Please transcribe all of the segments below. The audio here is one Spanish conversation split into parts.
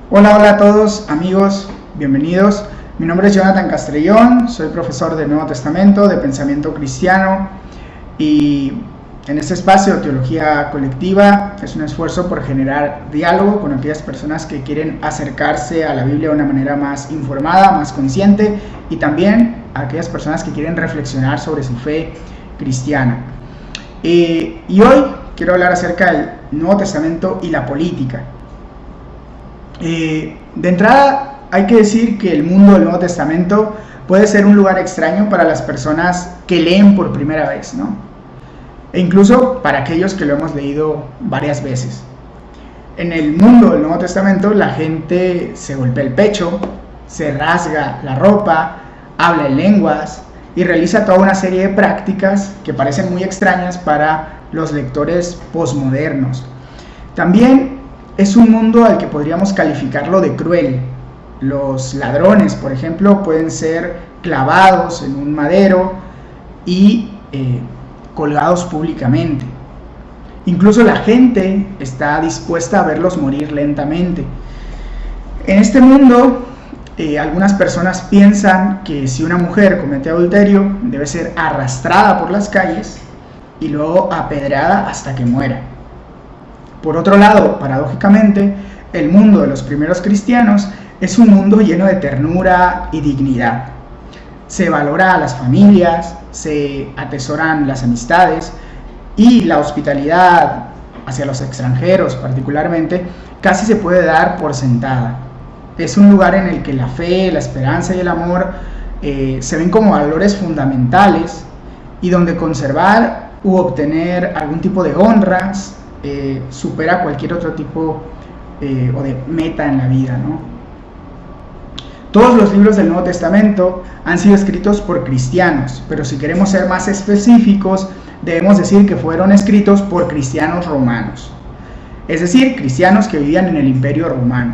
Hola a todos amigos, bienvenidos. Mi nombre es Jonathan Castrellón, soy profesor del Nuevo Testamento, de pensamiento cristiano, y en este espacio Teología Colectiva es un esfuerzo por generar diálogo con aquellas personas que quieren acercarse a la Biblia de una manera más informada, más consciente, y también a aquellas personas que quieren reflexionar sobre su fe cristiana. Y hoy quiero hablar acerca del Nuevo Testamento y la política. De entrada hay que decir que el mundo del Nuevo Testamento puede ser un lugar extraño para las personas que leen por primera vez, ¿no? E incluso para aquellos que lo hemos leído varias veces. En el mundo del Nuevo Testamento la gente se golpea el pecho, se rasga la ropa, habla en lenguas y realiza toda una serie de prácticas que parecen muy extrañas para los lectores posmodernos. También es un mundo al que podríamos calificarlo de cruel. Los ladrones, por ejemplo, pueden ser clavados en un madero y colgados públicamente. Incluso la gente está dispuesta a verlos morir lentamente. En este mundo, algunas personas piensan que si una mujer comete adulterio, debe ser arrastrada por las calles y luego apedreada hasta que muera. Por otro lado, paradójicamente, el mundo de los primeros cristianos es un mundo lleno de ternura y dignidad. Se valora a las familias, se atesoran las amistades y la hospitalidad hacia los extranjeros particularmente casi se puede dar por sentada. Es un lugar en el que la fe, la esperanza y el amor se ven como valores fundamentales y donde conservar u obtener algún tipo de honras supera cualquier otro tipo o de meta en la vida, ¿no? Todos los libros del Nuevo Testamento han sido escritos por cristianos, pero si queremos ser más específicos, debemos decir que fueron escritos por cristianos romanos, es decir, cristianos que vivían en el Imperio Romano.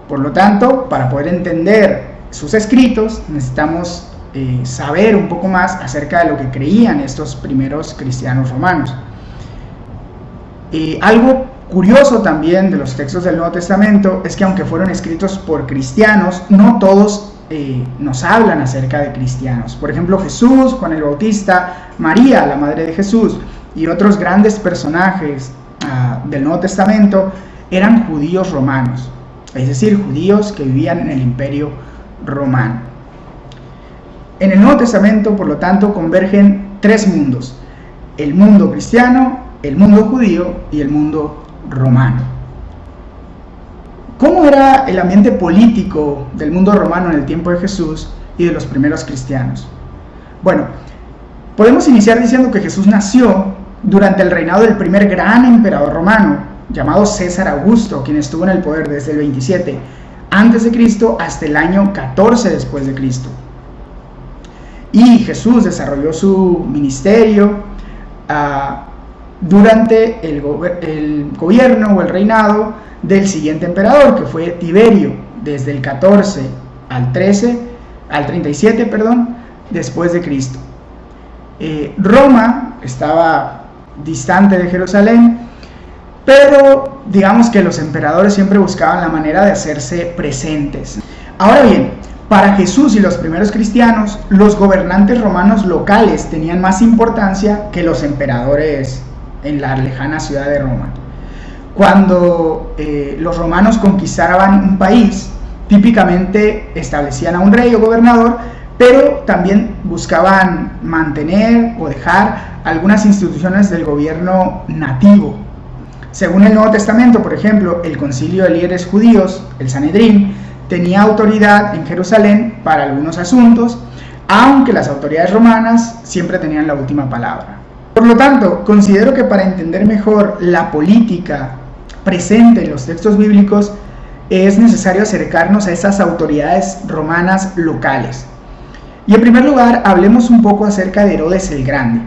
Por lo tanto, para poder entender sus escritos, necesitamos saber un poco más acerca de lo que creían estos primeros cristianos romanos. Algo curioso también de los textos del Nuevo Testamento es que aunque fueron escritos por cristianos, no todos nos hablan acerca de cristianos. Por ejemplo, Jesús, Juan el Bautista, María, la madre de Jesús, y otros grandes personajes del Nuevo Testamento eran judíos romanos, es decir, judíos que vivían en el Imperio Romano. En el Nuevo Testamento, por lo tanto, convergen tres mundos: el mundo cristiano, el mundo judío y el mundo romano. ¿Cómo era el ambiente político del mundo romano en el tiempo de Jesús y de los primeros cristianos? Bueno, podemos iniciar diciendo que Jesús nació durante el reinado del primer gran emperador romano, llamado César Augusto, quien estuvo en el poder desde el 27 a.C. hasta el año 14 después de Cristo. Y Jesús desarrolló su ministerio durante el gobierno o el reinado del siguiente emperador, que fue Tiberio, desde el 14 al 37 después de Cristo. Roma estaba distante de Jerusalén, pero digamos que los emperadores siempre buscaban la manera de hacerse presentes. Ahora bien, para Jesús y los primeros cristianos, los gobernantes romanos locales tenían más importancia que los emperadores en la lejana ciudad de Roma. Cuando los romanos conquistaban un país, típicamente establecían a un rey o gobernador, pero también buscaban mantener o dejar algunas instituciones del gobierno nativo. Según el Nuevo Testamento, por ejemplo, el concilio de líderes judíos, el Sanedrín, tenía autoridad en Jerusalén para algunos asuntos, aunque las autoridades romanas siempre tenían la última palabra. Por lo tanto, considero que para entender mejor la política presente en los textos bíblicos es necesario acercarnos a esas autoridades romanas locales. Y en primer lugar, hablemos un poco acerca de Herodes el Grande.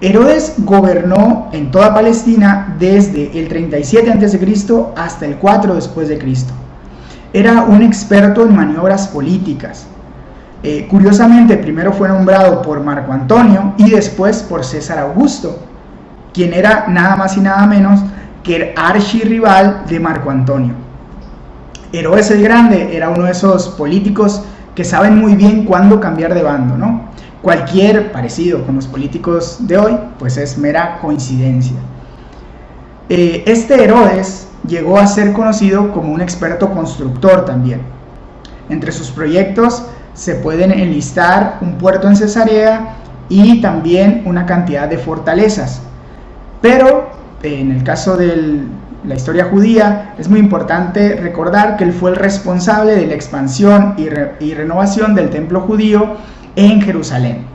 Herodes gobernó en toda Palestina desde el 37 a.C. hasta el 4 después de Cristo. Era un experto en maniobras políticas. Curiosamente, primero fue nombrado por Marco Antonio y después por César Augusto, quien era nada más y nada menos que el archirrival de Marco Antonio. Herodes el Grande era uno de esos políticos que saben muy bien cuándo cambiar de bando, ¿no? Cualquier parecido con los políticos de hoy, pues es mera coincidencia. Este Herodes llegó a ser conocido como un experto constructor también. Entre sus proyectos se pueden enlistar un puerto en Cesarea y también una cantidad de fortalezas. Pero en el caso de la historia judía es muy importante recordar que él fue el responsable de la expansión y renovación del templo judío en Jerusalén.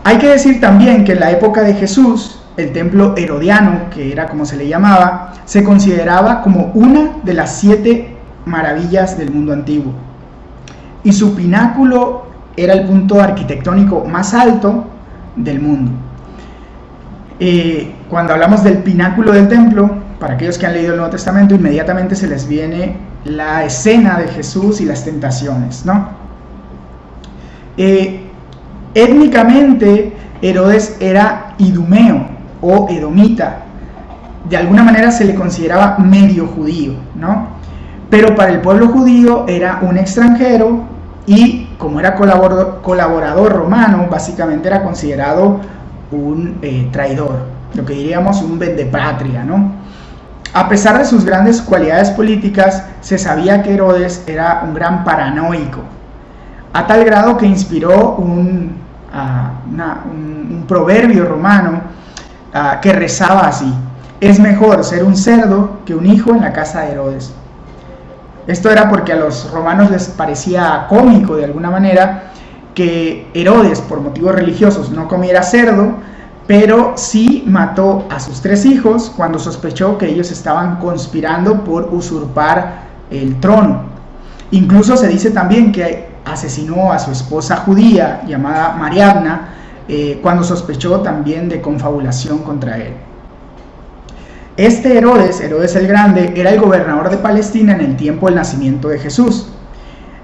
Hay que decir también que en la época de Jesús, el templo herodiano, que era como se le llamaba, se consideraba como una de las 7 maravillas del mundo antiguo. Y su pináculo era el punto arquitectónico más alto del mundo. Cuando hablamos del pináculo del templo, para aquellos que han leído el Nuevo Testamento, inmediatamente se les viene la escena de Jesús y las tentaciones, ¿no? Étnicamente, Herodes era idumeo o edomita. De alguna manera se le consideraba medio judío, ¿no? Pero para el pueblo judío era un extranjero y como era colaborador romano, básicamente era considerado un traidor, lo que diríamos un vendepatria, ¿no? A pesar de sus grandes cualidades políticas, se sabía que Herodes era un gran paranoico, a tal grado que inspiró un proverbio romano que rezaba así: es mejor ser un cerdo que un hijo en la casa de Herodes. Esto era porque a los romanos les parecía cómico de alguna manera que Herodes, por motivos religiosos, no comiera cerdo, pero sí mató a sus 3 hijos cuando sospechó que ellos estaban conspirando por usurpar el trono. Incluso se dice también que asesinó a su esposa judía llamada Mariamna cuando sospechó también de confabulación contra él. Este Herodes el Grande, era el gobernador de Palestina en el tiempo del nacimiento de Jesús.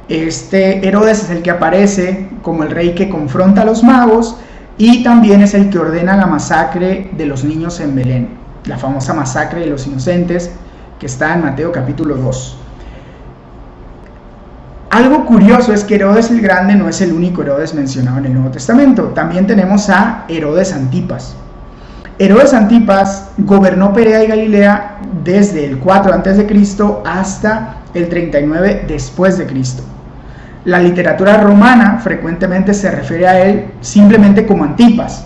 Este Herodes es el que aparece como el rey que confronta a los magos y también es el que ordena la masacre de los niños en Belén, la famosa masacre de los inocentes que está en Mateo capítulo 2. Algo curioso es que Herodes el Grande no es el único Herodes mencionado en el Nuevo Testamento. También tenemos a Herodes Antipas. Herodes Antipas gobernó Perea y Galilea desde el 4 a.C. hasta el 39 después de Cristo. La literatura romana frecuentemente se refiere a él simplemente como Antipas,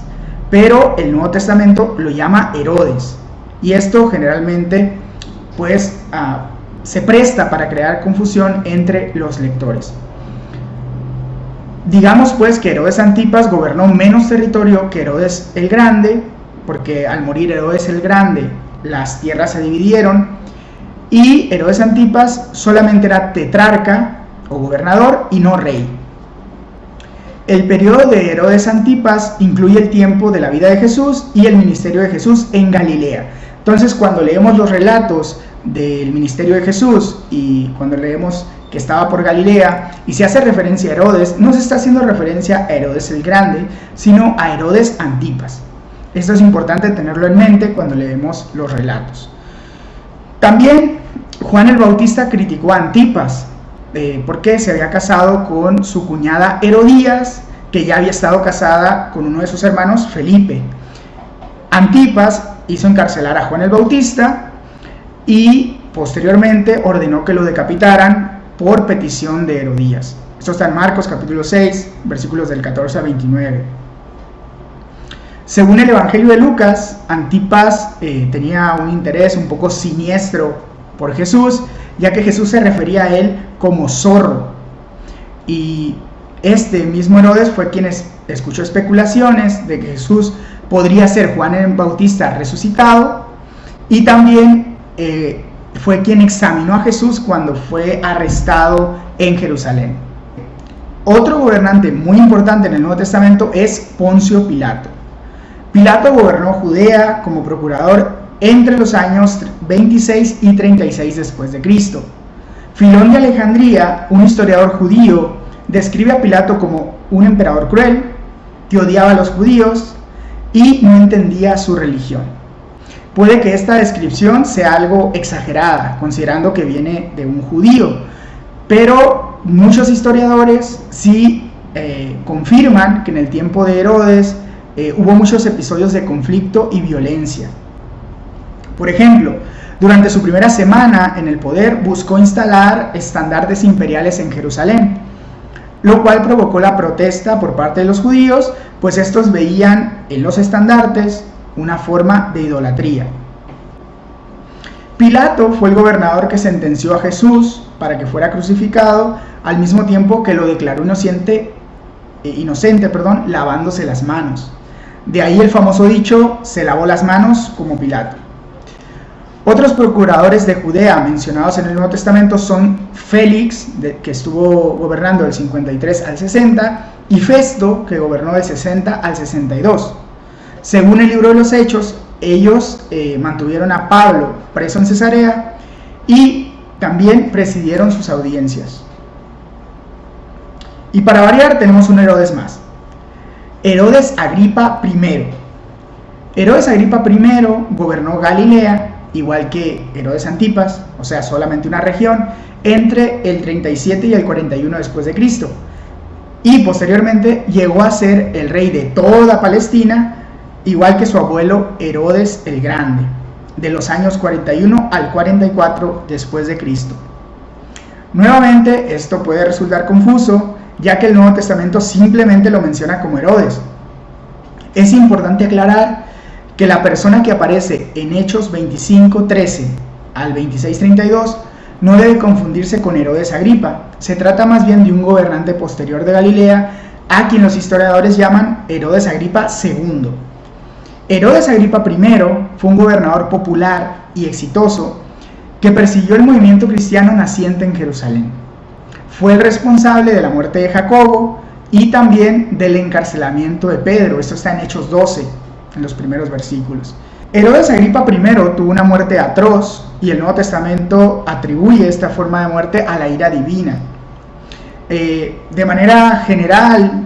pero el Nuevo Testamento lo llama Herodes. Y esto generalmente pues se presta para crear confusión entre los lectores. Digamos pues que Herodes Antipas gobernó menos territorio que Herodes el Grande, porque al morir Herodes el Grande las tierras se dividieron y Herodes Antipas solamente era tetrarca o gobernador y no rey. El periodo de Herodes Antipas incluye el tiempo de la vida de Jesús y el ministerio de Jesús en Galilea. Entonces, cuando leemos los relatos del ministerio de Jesús y cuando leemos que estaba por Galilea y se hace referencia a Herodes, no se está haciendo referencia a Herodes el Grande, sino a Herodes Antipas. Esto es importante tenerlo en mente cuando leemos los relatos. También Juan el Bautista criticó a Antipas porque se había casado con su cuñada Herodías, que ya había estado casada con uno de sus hermanos, Felipe. Antipas hizo encarcelar a Juan el Bautista y posteriormente ordenó que lo decapitaran por petición de Herodías. Esto está en Marcos capítulo 6, versículos del 14 al 29. Según el Evangelio de Lucas, Antipas tenía un interés un poco siniestro por Jesús, ya que Jesús se refería a él como zorro. Y este mismo Herodes fue quien escuchó especulaciones de que Jesús podría ser Juan el Bautista resucitado, y también fue quien examinó a Jesús cuando fue arrestado en Jerusalén. Otro gobernante muy importante en el Nuevo Testamento es Poncio Pilato. Pilato gobernó Judea como procurador entre los años 26 y 36 después de Cristo. Filón de Alejandría, un historiador judío, describe a Pilato como un emperador cruel, que odiaba a los judíos y no entendía su religión. puede que esta descripción sea algo exagerada, considerando que viene de un judío, pero muchos historiadores sí confirman que en el tiempo de Herodes hubo muchos episodios de conflicto y violencia. Por ejemplo, durante su primera semana en el poder buscó instalar estandartes imperiales en Jerusalén, lo cual provocó la protesta por parte de los judíos, pues estos veían en los estandartes una forma de idolatría. Pilato fue el gobernador que sentenció a Jesús para que fuera crucificado, al mismo tiempo que lo declaró inocente, lavándose las manos. De ahí el famoso dicho, se lavó las manos como Pilato. Otros procuradores de Judea mencionados en el Nuevo Testamento son Félix, que estuvo gobernando del 53 al 60, y Festo, que gobernó del 60 al 62. Según el libro de los Hechos, ellos mantuvieron a Pablo preso en Cesarea y también presidieron sus audiencias. Y para variar tenemos un Herodes más. Herodes Agripa I. Herodes Agripa I gobernó Galilea, igual que Herodes Antipas, o sea, solamente una región, entre el 37 y el 41 después de Cristo. Y posteriormente llegó a ser el rey de toda Palestina, igual que su abuelo Herodes el Grande, de los años 41 al 44 después de Cristo. Nuevamente, esto puede resultar confuso, ya que el Nuevo Testamento simplemente lo menciona como Herodes. Es importante aclarar que la persona que aparece en Hechos 25:13 al 26:32 no debe confundirse con Herodes Agripa. Se trata más bien de un gobernante posterior de Galilea, a quien los historiadores llaman Herodes Agripa II. Herodes Agripa I fue un gobernador popular y exitoso que persiguió el movimiento cristiano naciente en Jerusalén. Fue el responsable de la muerte de Jacobo y también del encarcelamiento de Pedro. Esto está en Hechos 12, en los primeros versículos. Herodes Agripa I tuvo una muerte atroz y el Nuevo Testamento atribuye esta forma de muerte a la ira divina. De manera general,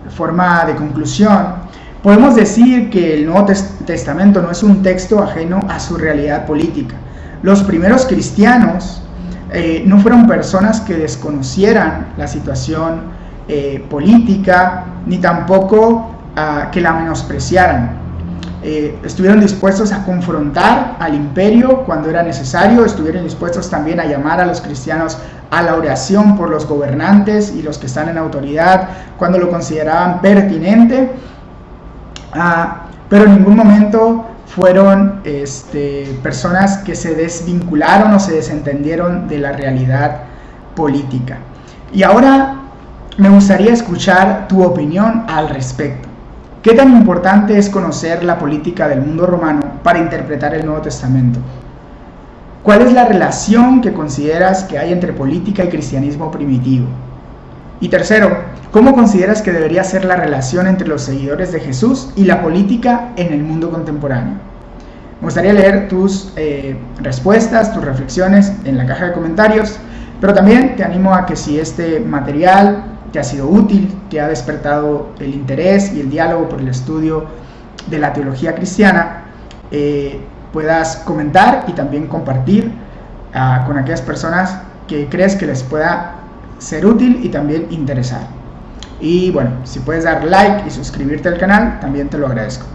forma de conclusión, podemos decir que el Nuevo Testamento no es un texto ajeno a su realidad política. Los primeros cristianos no fueron personas que desconocieran la situación política, ni tampoco que la menospreciaran. Estuvieron dispuestos a confrontar al imperio cuando era necesario, estuvieron dispuestos también a llamar a los cristianos a la oración por los gobernantes y los que están en autoridad cuando lo consideraban pertinente, pero en ningún momento fueron personas que se desvincularon o se desentendieron de la realidad política. Y ahora me gustaría escuchar tu opinión al respecto. ¿Qué tan importante es conocer la política del mundo romano para interpretar el Nuevo Testamento? ¿Cuál es la relación que consideras que hay entre política y cristianismo primitivo? Y tercero, ¿cómo consideras que debería ser la relación entre los seguidores de Jesús y la política en el mundo contemporáneo? Me gustaría leer tus respuestas, tus reflexiones en la caja de comentarios, pero también te animo a que si este material te ha sido útil, te ha despertado el interés y el diálogo por el estudio de la teología cristiana, puedas comentar y también compartir con aquellas personas que crees que les pueda ser útil y también interesar. Y bueno, si puedes dar like y suscribirte al canal, también te lo agradezco.